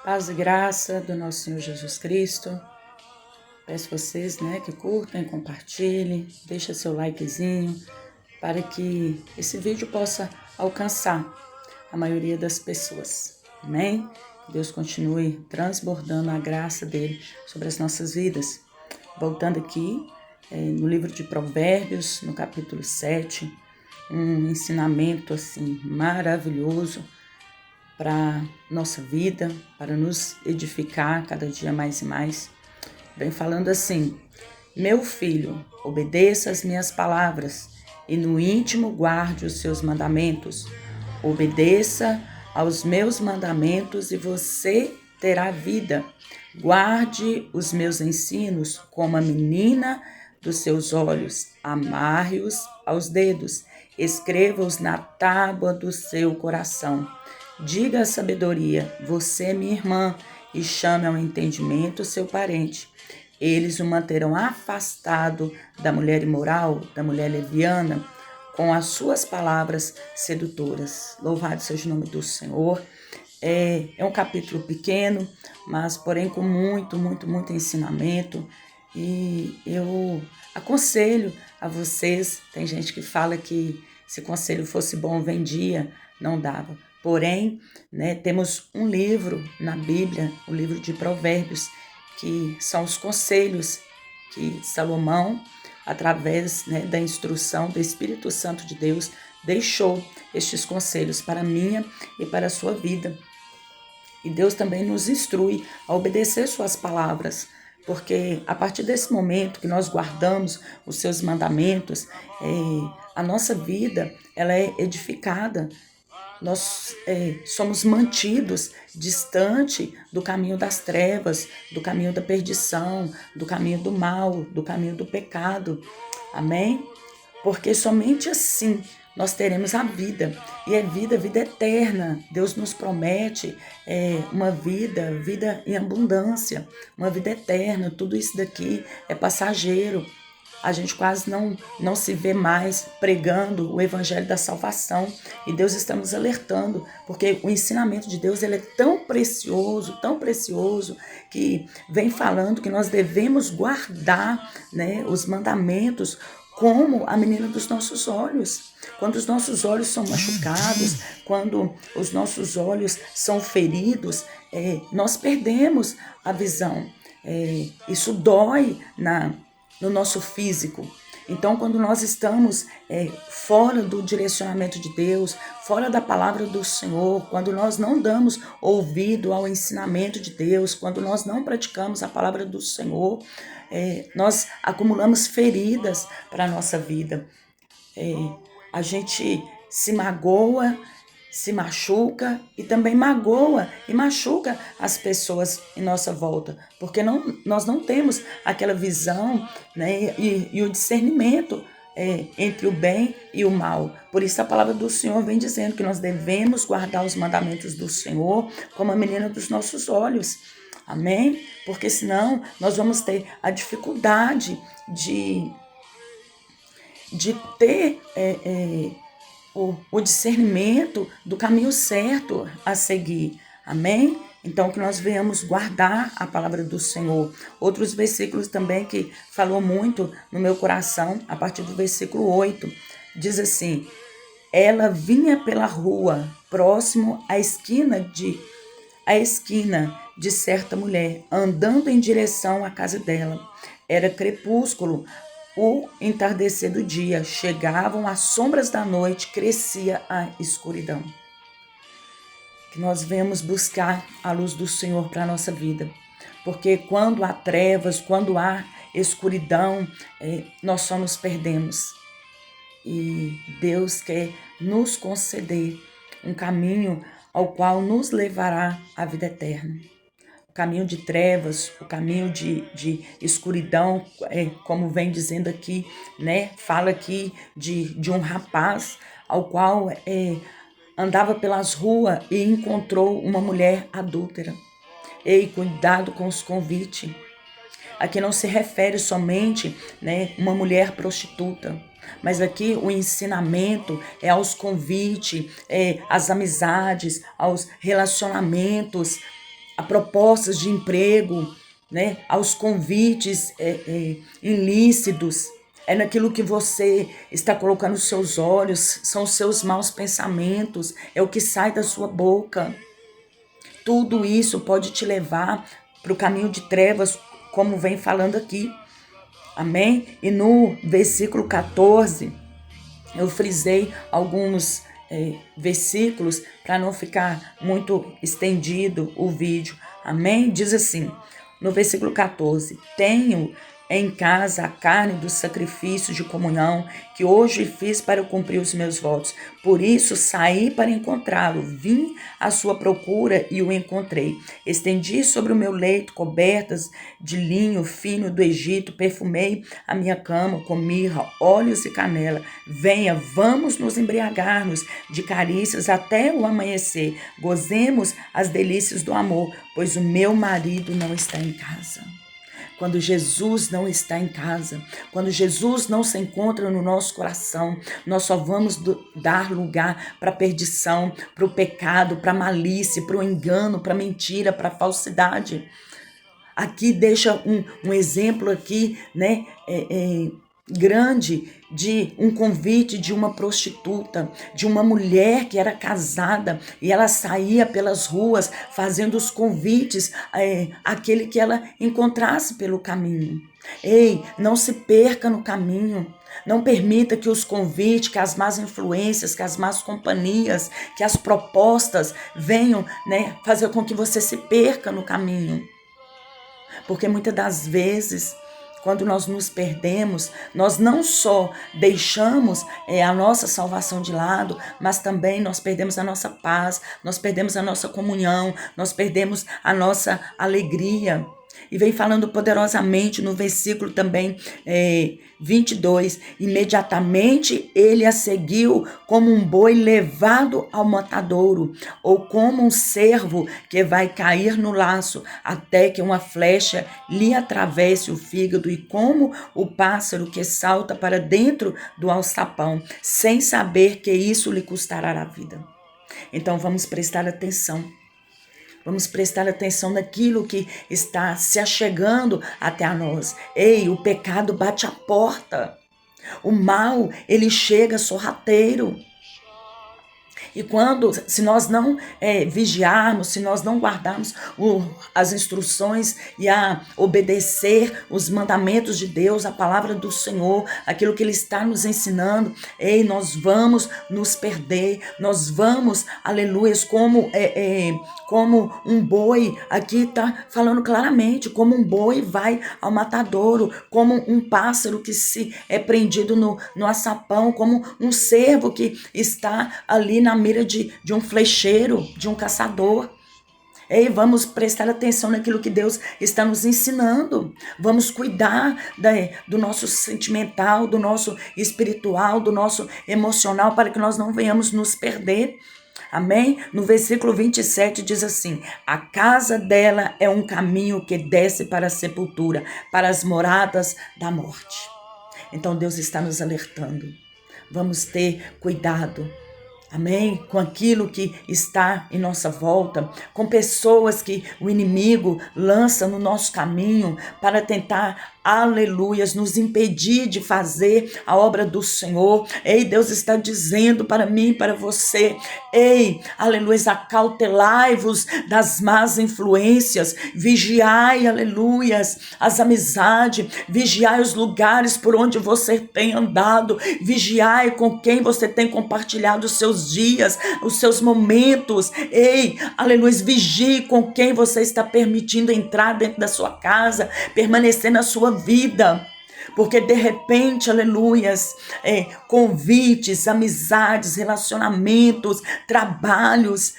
Paz e graça do nosso Senhor Jesus Cristo. Peço vocês, que curtem, compartilhem, deixem seu likezinho para que esse vídeo possa alcançar a maioria das pessoas. Amém? Que Deus continue transbordando a graça dele sobre as nossas vidas. Voltando aqui no livro de Provérbios, no capítulo 7, um ensinamento assim maravilhoso para nossa vida, para nos edificar cada dia mais e mais. Vem falando assim: meu filho, obedeça as minhas palavras e no íntimo guarde os seus mandamentos. Obedeça aos meus mandamentos e você terá vida. Guarde os meus ensinos como a menina dos seus olhos. Amarre-os aos dedos. Escreva-os na tábua do seu coração. Diga à sabedoria, você é minha irmã, e chame ao entendimento seu parente. Eles o manterão afastado da mulher imoral, da mulher leviana, com as suas palavras sedutoras. Louvado seja o nome do Senhor. É um capítulo pequeno, mas porém com muito ensinamento. E eu aconselho a vocês, tem gente que fala que se conselho fosse bom, vendia, não dava. Porém, temos um livro na Bíblia, o livro de Provérbios, que são os conselhos que Salomão, através da instrução do Espírito Santo de Deus, deixou estes conselhos para a minha e para a sua vida. E Deus também nos instrui a obedecer suas palavras, porque a partir desse momento que nós guardamos os seus mandamentos, a nossa vida ela é edificada. Nós somos mantidos distante do caminho das trevas, do caminho da perdição, do caminho do mal, do caminho do pecado. Amém? Porque somente assim nós teremos a vida. E é vida eterna. Deus nos promete uma vida em abundância, uma vida eterna. Tudo isso daqui é passageiro. A gente quase não se vê mais pregando o evangelho da salvação. E Deus está nos alertando, porque o ensinamento de Deus ele é tão precioso, que vem falando que nós devemos guardar os mandamentos como a menina dos nossos olhos. Quando os nossos olhos são machucados, quando os nossos olhos são feridos, nós perdemos a visão. Isso dói no nosso físico. Então, quando nós estamos fora do direcionamento de Deus, fora da palavra do Senhor, quando nós não damos ouvido ao ensinamento de Deus, quando nós não praticamos a palavra do Senhor, nós acumulamos feridas para a nossa vida. A gente se magoa, se machuca e também magoa e machuca as pessoas em nossa volta, porque nós não temos aquela visão e o discernimento entre o bem e o mal. Por isso a palavra do Senhor vem dizendo que nós devemos guardar os mandamentos do Senhor como a menina dos nossos olhos. Amém? Porque senão nós vamos ter a dificuldade de ter o discernimento do caminho certo a seguir. Amém? Então, que nós venhamos guardar a palavra do Senhor. Outros versículos também que falou muito no meu coração, a partir do versículo 8, diz assim: ela vinha pela rua, próximo à esquina de certa mulher, andando em direção à casa dela. Era crepúsculo, o entardecer do dia, chegavam as sombras da noite, crescia a escuridão. Que nós venhamos buscar a luz do Senhor para a nossa vida. Porque quando há trevas, quando há escuridão, nós só nos perdemos. E Deus quer nos conceder um caminho ao qual nos levará à vida eterna. O caminho de trevas, o caminho de escuridão, como vem dizendo aqui, fala aqui de um rapaz ao qual andava pelas ruas e encontrou uma mulher adúltera. Ei, cuidado com os convites. Aqui não se refere somente uma mulher prostituta, mas aqui o ensinamento é aos convites, às amizades, aos relacionamentos, a propostas de emprego, né? Aos convites ilícitos. É naquilo que você está colocando os seus olhos, são os seus maus pensamentos, é o que sai da sua boca. Tudo isso pode te levar para o caminho de trevas, como vem falando aqui. Amém? E no versículo 14, eu frisei alguns versículos para não ficar muito estendido o vídeo. Amém? Diz assim, no versículo 14, tenho em casa a carne do sacrifício de comunhão que hoje fiz para cumprir os meus votos. Por isso saí para encontrá-lo, vim à sua procura e o encontrei. Estendi sobre o meu leito cobertas de linho fino do Egito, perfumei a minha cama com mirra, óleos e canela. Venha, vamos nos embriagar-nos de carícias até o amanhecer. Gozemos as delícias do amor, pois o meu marido não está em casa. Quando Jesus não está em casa, quando Jesus não se encontra no nosso coração, nós só vamos dar lugar para a perdição, para o pecado, para a malícia, para o engano, para a mentira, para a falsidade. Aqui deixa um exemplo aqui, né, grande de um convite de uma prostituta, de uma mulher que era casada e ela saía pelas ruas fazendo os convites àquele que ela encontrasse pelo caminho. Ei, não se perca no caminho. Não permita que os convites, que as más influências, que as más companhias, que as propostas venham, né, fazer com que você se perca no caminho. Porque muitas das vezes, quando nós nos perdemos, nós não só deixamos a nossa salvação de lado, mas também nós perdemos a nossa paz, nós perdemos a nossa comunhão, nós perdemos a nossa alegria. E vem falando poderosamente no versículo também 22. Imediatamente ele a seguiu como um boi levado ao matadouro, ou como um cervo que vai cair no laço, até que uma flecha lhe atravesse o fígado, e como o pássaro que salta para dentro do alçapão, sem saber que isso lhe custará a vida. Então vamos prestar atenção. Vamos prestar atenção naquilo que está se achegando até a nós. Ei, o pecado bate a porta. O mal, ele chega sorrateiro. E se nós não vigiarmos, se nós não guardarmos as instruções e a obedecer os mandamentos de Deus, a palavra do Senhor, aquilo que Ele está nos ensinando, nós vamos nos perder, nós vamos, aleluia, como um boi, aqui está falando claramente, como um boi vai ao matadouro, como um pássaro que se é prendido no açapão, como um cervo que está ali na mira de um flecheiro, de um caçador. Vamos prestar atenção naquilo que Deus está nos ensinando. Vamos cuidar do nosso sentimental, do nosso espiritual, do nosso emocional, para que nós não venhamos nos perder. Amém? No versículo 27 diz assim: a casa dela é um caminho que desce para a sepultura, para as moradas da morte. Então Deus está nos alertando. Vamos ter cuidado. Amém? Com aquilo que está em nossa volta, com pessoas que o inimigo lança no nosso caminho para tentar, aleluias, nos impedir de fazer a obra do Senhor. Deus está dizendo para mim e para você, aleluias, acautelai-vos das más influências, vigiai, aleluias, as amizades, vigiai os lugares por onde você tem andado, vigiai com quem você tem compartilhado os seus dias, os seus momentos. Aleluia, vigie com quem você está permitindo entrar dentro da sua casa, permanecer na sua vida. Porque de repente, aleluias, convites, amizades, relacionamentos, trabalhos,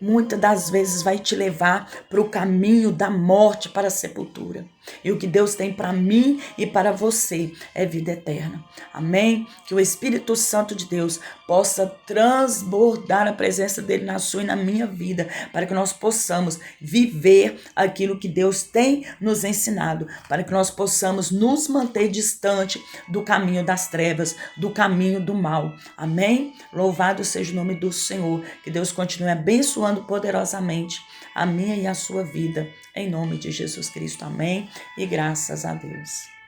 muitas das vezes vai te levar para o caminho da morte, para a sepultura. E o que Deus tem para mim e para você é vida eterna. Amém? Que o Espírito Santo de Deus possa transbordar a presença dele na sua e na minha vida, para que nós possamos viver aquilo que Deus tem nos ensinado, para que nós possamos nos manter distante do caminho das trevas, do caminho do mal. Amém? Louvado seja o nome do Senhor. Que Deus continue abençoando poderosamente a minha e a sua vida, em nome de Jesus Cristo. Amém. E graças a Deus.